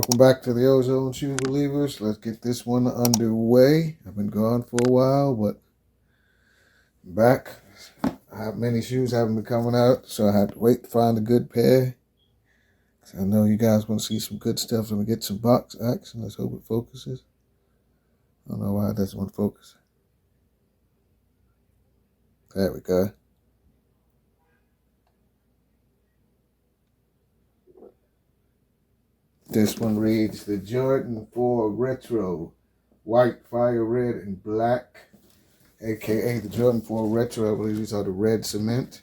Welcome back to the Ozone Shoe Believers. Let's get this one underway. I've been gone for a while, but I'm back. I have many shoes haven't been coming out, so I had to wait to find a good pair. I know you guys want to see some good stuff, so I'm going to get some box action. Let's hope it focuses. I don't know why it doesn't want to focus. There we go. This one reads the Jordan 4 Retro, white, fire red, and black, aka the Jordan 4 Retro. I believe these are the red cement.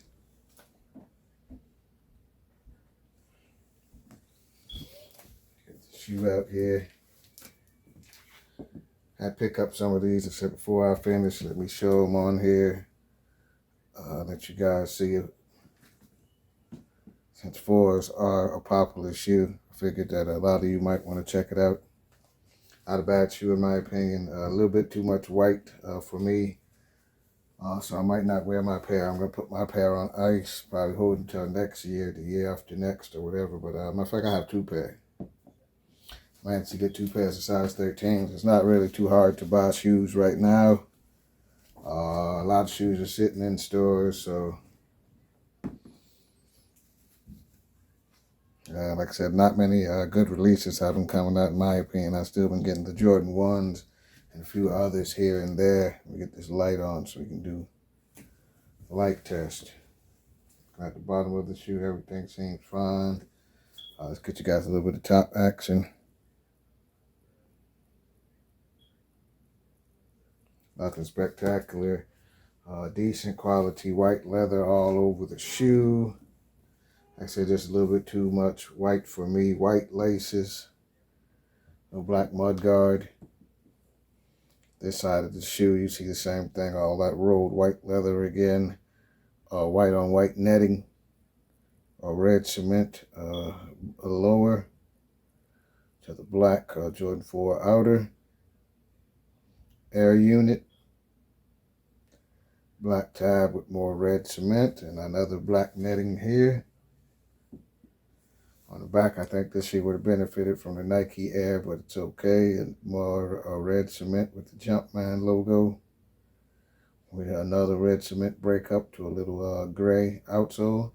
Get the shoe out here. I pick up some of these, except before I finish, let me show them on here. Let you guys see it. Since 4s are a popular shoe, I figured that a lot of you might want to check it out. Not a bad shoe in my opinion. A little bit too much white for me. So I might not wear my pair. I'm going to put my pair on ice, probably hold until next year, the year after next or whatever. But matter of fact, I have 2 pairs. I might have to get 2 pairs of size 13s. It's not really too hard to buy shoes right now. A lot of shoes are sitting in stores, so like I said, not many good releases have been coming out in my opinion. I've still been getting the Jordan 1s and a few others here and there. Let me get this light on so we can do a light test. At the bottom of the shoe, everything seems fine. Let's get you guys a little bit of top action. Nothing spectacular. Decent quality white leather all over the shoe. Like I said, just a little bit too much white for me. White laces. No black mudguard. This side of the shoe, you see the same thing. All that rolled white leather again. White on white netting. Red cement lower. To the black Jordan 4 outer. Air unit. Black tab with more red cement and another black netting here. On the back, I think this shoe would have benefited from the Nike Air, but it's okay. And more red cement with the Jumpman logo. With another red cement breakup to a little gray outsole.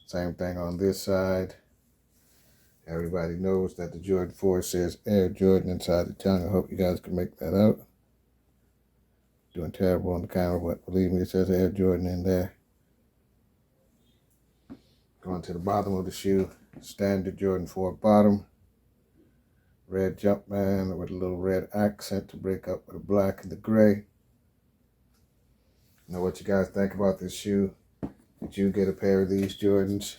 Same thing on this side. Everybody knows that the Jordan 4 says Air Jordan inside the tongue. I hope you guys can make that out. Doing terrible on the camera, but believe me, it says Air Jordan in there. Going to the bottom of the shoe, standard Jordan 4 bottom. Red Jumpman with a little red accent to break up with the black and the gray. Know what you guys think about this shoe. Did you get a pair of these Jordans?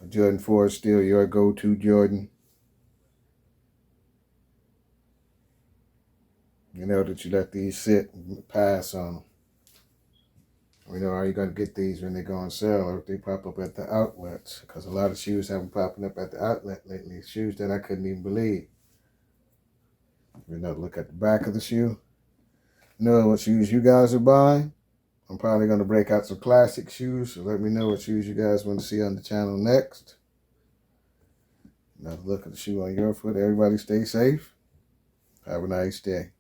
A Jordan 4 is still your go-to Jordan. You know that you let these sit and pass on them. You know, are you going to get these when they go on sale or if they pop up at the outlets? Because a lot of shoes have been popping up at the outlet lately. Shoes that I couldn't even believe. You know, look at the back of the shoe. You know what shoes you guys are buying? I'm probably going to break out some classic shoes. So let me know what shoes you guys want to see on the channel next. Another look at the shoe on your foot. Everybody stay safe. Have a nice day.